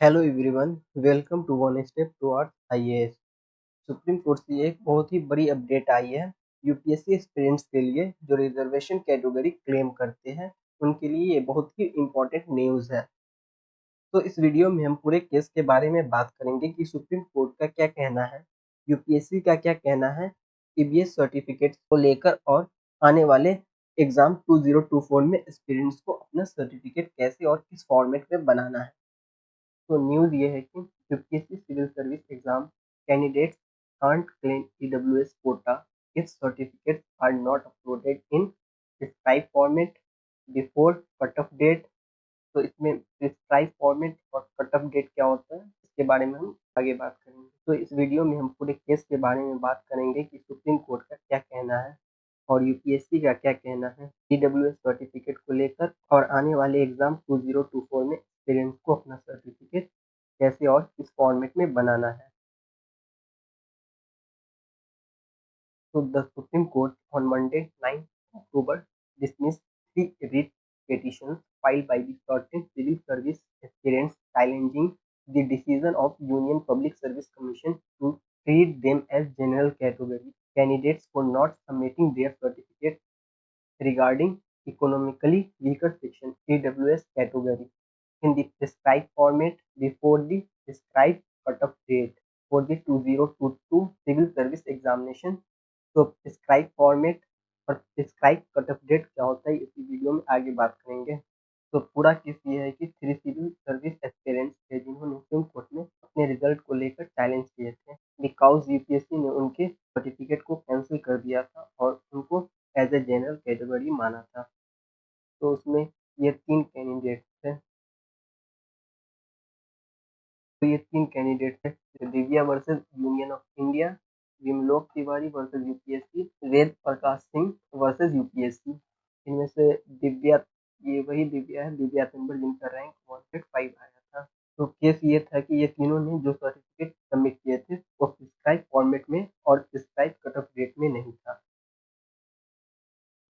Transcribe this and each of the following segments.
Hello everyone, welcome to one step towards IAS. Supreme court से एक बहुत ही बड़ी अपडेट आई है। यूपीएससी एस्पिरेंट्स के लिए जो रिजर्वेशन कैटेगरी क्लेम करते हैं उनके लिए ये बहुत ही इम्पोर्टेंट न्यूज़ है। तो इस वीडियो में हम पूरे केस के बारे में बात करेंगे कि सुप्रीम कोर्ट का क्या कहना है, यूपीएससी का क्या कहना है ईबीएस सर्टिफिकेट को लेकर और आने वाले एग्जाम 2024 में एस्पिरेंट्स को अपना सर्टिफिकेट कैसे और किस फॉर्मेट में बनाना है। तो न्यूज़ ये है कि UPSC civil service exam candidates can't claim EWS quota if certificates are not uploaded in prescribed format before cut-off date। तो इसमें प्रिस्क्राइब फॉर्मेट और कट ऑफ डेट क्या होता है इसके बारे में हम आगे बात करेंगे। तो इस वीडियो में हम पूरे केस के बारे में बात करेंगे कि सुप्रीम कोर्ट का क्या कहना है और यूपीएससी का क्या कहना है ईडब्ल्यूएस सर्टिफिकेट को लेकर और आने वाले एग्जाम 2024 में स्टूडेंट्स को अपना सर्टिफिकेट कैसे और किस फॉर्मेट में बनाना है। So the Supreme Court on Monday, 9 October, dismissed three writ petitions filed by the certain civil service aspirants challenging the decision of Union Public Service Commission to treat them as general category candidates for not submitting their certificates regarding economically weaker section (EWS) category in the prescribed format before the prescribed cut-off date for the 2022 civil service examination। तो prescribe format और prescribe cut off date क्या होता है इसी video में आगे बात करेंगे। तो पूरा केस ये है कि थ्री सिविल सर्विस एस्पिरेंट्स थे जिन्होंने सुप्रीम कोर्ट में अपने रिजल्ट को लेकर चैलेंज किए थे बिकॉज यूपीएससी ने उनके सर्टिफिकेट को कैंसिल कर दिया था और उनको एज ए जनरल कैटेगरी माना था। तो उसमें ये तीन कैंडिडेट थे। तो ये तीन कैंडिडेट थे, Divya versus Union of India, Vimlok Tiwari versus UPSC, Ved Prakash Singh versus UPSC. इनमें से दिव्या, ये वही दिव्या है, दिव्या नंबर जिनका रैंक 105 आया था। तो केस ये था कि ये तीनों ने जो सर्टिफिकेट सबमिट किए थे वो प्रिस्क्राइब फॉर्मेट में और प्रिस्क्राइब कट ऑफ डेट में नहीं था।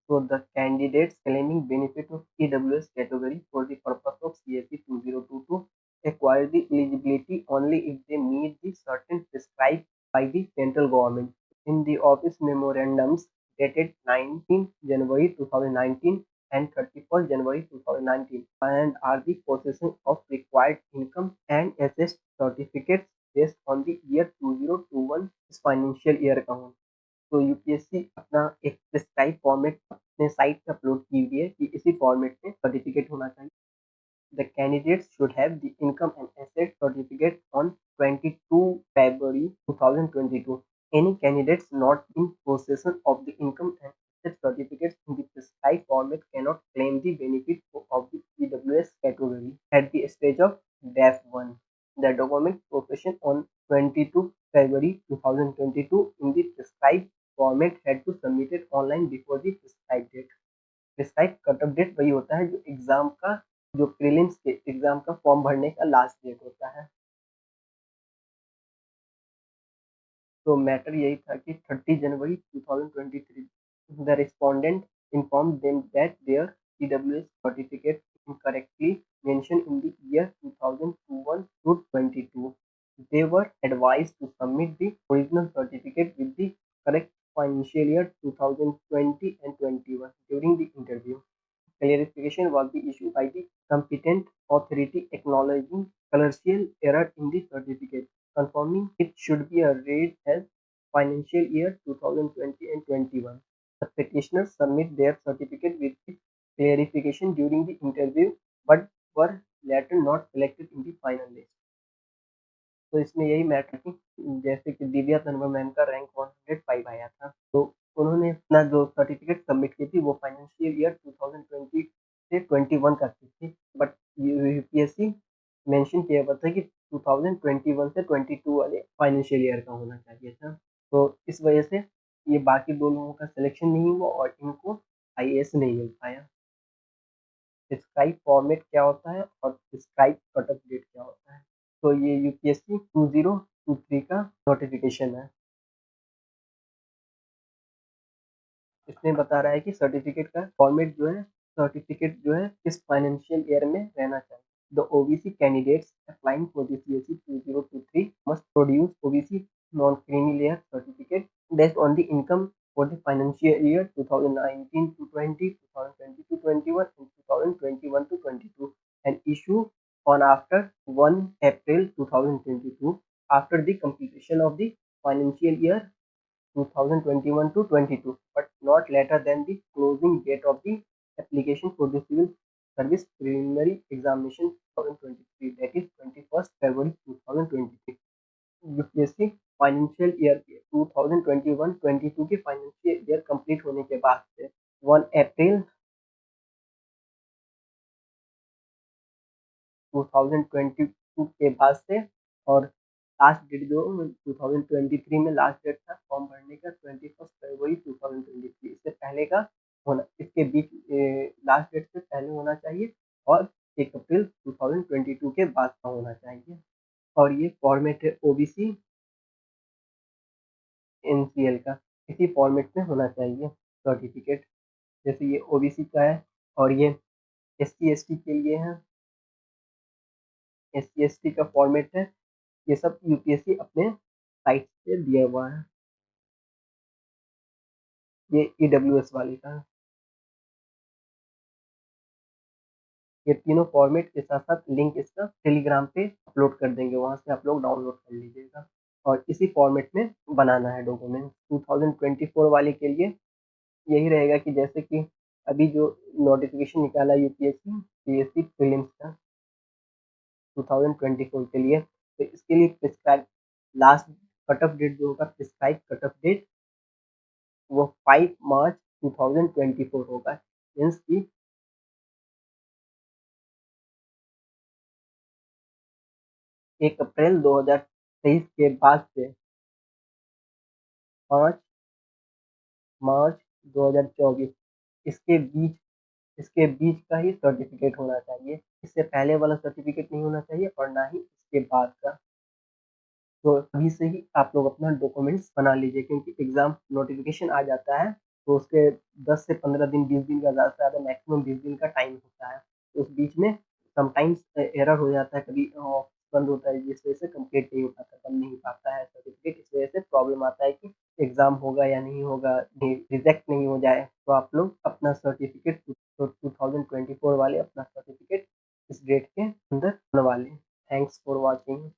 So the candidates claiming benefit of EWS category for the purpose of CSE 2022 acquire the eligibility only if they meet the certain prescribed by the central government in the office memorandums dated 19 January 2019 and 31st January 2019 and are the possession of required income and assessed certificates based on the year 2021 financial year account। तो UPSC अपना एक prescribe format अपने site पे upload की हुई है कि इसी फॉर्मेट में सर्टिफिकेट होना चाहिए। The candidates should have the income and asset certificate on 22 February 2022। Any candidates not in possession of the income and asset certificates in the prescribed format cannot claim the benefit of the EWS category at the stage of DAF1. The document profession on 22 February 2022 in the prescribed format had to submit it online before the prescribed date। Prescribe cut off date वही होता है जो exam का, जो prelims के exam का form भरने का लास्ट डेट होता है। तो मैटर यही था कि 30 जनवरी 2023 the respondent informed them that their EWS certificate incorrectly mentioned in the year 2021 to 22। They were advised to submit the original certificate with the correct financial year 2020 and 21 during the interview। Clarification was the issue by the competent authority acknowledging clerical error in the certificate, confirming it should be read as financial year 2020 and 21। The petitioners submit their certificate with the clarification during the interview but were later not selected in the final list। तो इसमें यही matter कि जैसे कि Divya Tanwar ma'am का rank 105 आया था, तो उन्होंने अपना जो सर्टिफिकेट सबमिट की थी वो फाइनेंशियल ईयर 2020 से 21 का की थी, बट यूपीएससी मेंशन किया हुआ था कि 2021 से 22 वाले फाइनेंशियल ईयर का होना चाहिए था। तो इस वजह से ये बाकी दो लोगों का सिलेक्शन नहीं हुआ और इनको आईएएस नहीं मिल पाया। प्रिस्क्राइब फॉर्मेट क्या होता है और प्रिस्क्राइब कट ऑफ डेट क्या होता है, तो ये यूपीएससी 2023 का नोटिफिकेशन है। इसमें बता रहा है कि सर्टिफिकेट का फॉर्मेट जो है, सर्टिफिकेट जो है किस फाइनेंशियल ईयर में रहना चाहिए। The OBC candidates applying for the CSE 2023 must produce OBC non-creamy layer certificate based on the income for the financial year 2019 to 20, 2020 to 21, and 2021 to 22, and issue on after 1 April 2022 after the completion of the financial year 2021 to 22, but not later than the closing date of the application for the civil service preliminary examination 2023, that is 21st February 2023. UPSC financial year के 2021-22 के financial year complete होने के बाद से 1 अप्रैल 2022 के बाद से, और लास्ट डेट जो 2023 में लास्ट डेट था फॉर्म भरने का 21 फरवरी 2023, इससे पहले का होना, इसके बीच लास्ट डेट से पहले होना चाहिए और 1 अप्रैल 2022 के बाद का होना चाहिए। और ये फॉर्मेट है ओबीसी एनसीएल का, इसी फॉर्मेट में होना चाहिए सर्टिफिकेट। जैसे ये ओबीसी का है और ये एससी एसटी के लिए है, एससी एसटी का फॉर्मेट है। ये सब यूपीएससी अपने साइट से दिया हुआ है। ये ईडब्ल्यूएस वाले का है। ये तीनों फॉर्मेट के साथ साथ लिंक इसका टेलीग्राम पे अपलोड कर देंगे, वहाँ से आप लोग डाउनलोड कर लीजिएगा और इसी फॉर्मेट में बनाना है डॉक्यूमेंट। 2024 वाले के लिए यही रहेगा कि जैसे कि अभी जो नोटिफिकेशन निकाला यूपीएससी पीएससी प्रीलिम्स का 2024 के लिए, तो इसके लिए prescribe last cut off date जो होगा, प्रिस्क्राइब कट ऑफ डेट वो 5 मार्च 2024 होगा। मीन्स कि 1 अप्रैल 2023 के बाद से 5 मार्च 2024 इसके बीच का ही सर्टिफिकेट होना चाहिए। इससे पहले वाला सर्टिफिकेट नहीं होना चाहिए और ना ही इसके बाद का। तो अभी से ही आप लोग अपना डॉक्यूमेंट्स बना लीजिए, क्योंकि एग्ज़ाम नोटिफिकेशन आ जाता है तो उसके 10 से 15 दिन, 20 दिन का, ज़्यादा से ज़्यादा मैक्सिमम 20 दिन का टाइम होता है। तो उस बीच में समटाइम्स एरर हो जाता है, कभी बंद होता है, जिस वजह से कंप्लीट नहीं हो पाता, बन नहीं पाता है सर्टिफिकेट। इस वजह से प्रॉब्लम आता है कि एग्ज़ाम होगा या नहीं होगा, रिजेक्ट नहीं हो जाए। तो आप लोग अपना सर्टिफिकेट 2024 वाले अपना सर्टिफिकेट इस डेट के अंदर बनवा लें। Thanks for watching.